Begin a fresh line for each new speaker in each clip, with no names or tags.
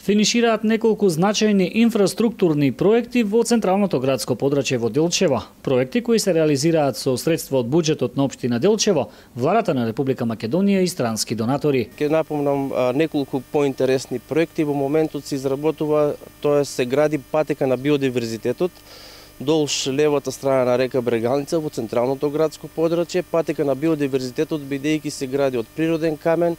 Финишираат неколку значајни инфраструктурни проекти во централното градско подрачје во Делчево. Проекти кои се реализираат со средства од буџетот на општина Делчево, владата на Република Македонија и странски донатори.
Ќе напомнам неколку поинтересни проекти. Во моментот се изработува, тоа се гради патека на биодиверзитетот долж левата страна на река Брегалница во централното градско подрачје. Патека на биодиверзитетот, бидејќи се гради од природен камен,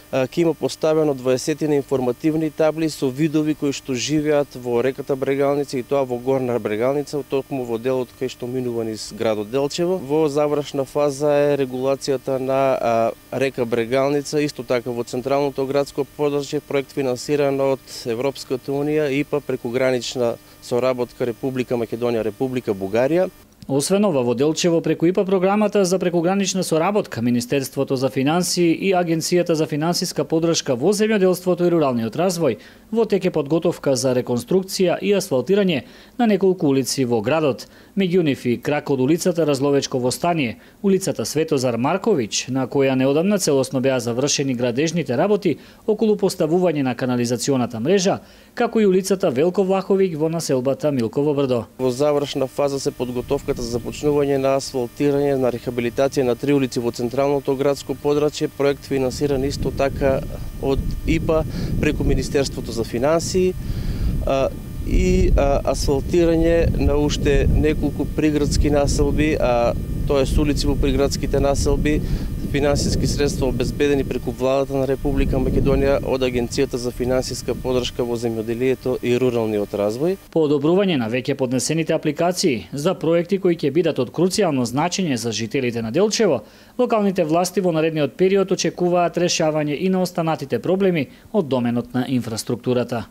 ќе има поставено 20 информативни табли со видови кои што живеат во реката Брегалница и тоа во горна Брегалница, токму во делот кај што минува низ градот Делчево. Во завршна фаза е регулацијата на река Брегалница, исто така во централното градско подрачје, проект финансиран од Европската унија и прекогранична соработка Република Македонија, Република Бугарија.
Освен ова, во Делчево преку ИПА програмата за прекогранична соработка, Министерството за финансии и Агенцијата за финансиска поддршка во земјоделството и руралниот развој во тек е подготовка за реконструкција и асфалтирање на неколку улици во градот. Меѓу нив и крак од улицата Разловечково стание, улицата Светозар Марковиќ, на која неодамна целосно беа завршени градежните работи околу поставување на канализационата мрежа, како и улицата Велко Влаховиќ во населбата Милково брдо.
Во завршна фаза се подготовката за започнување на асфалтирање на рехабилитација на 3 улици во централното градско подрачје, проект финансиран исто така од ИПА преку Министерството за финансии и асфалтирање на уште неколку приградски населби, тоа е улици во приградските населби, финансиски средства обезбедени преку владата на Република Македонија од Агенцијата за финансиска поддршка во земјоделието и руралниот развој.
По одобрување на веќе поднесените апликации за проекти кои ќе бидат од круцијално значење за жителите на Делчево, локалните власти во наредниот период очекуваат решавање и на останатите проблеми од доменот на инфраструктурата.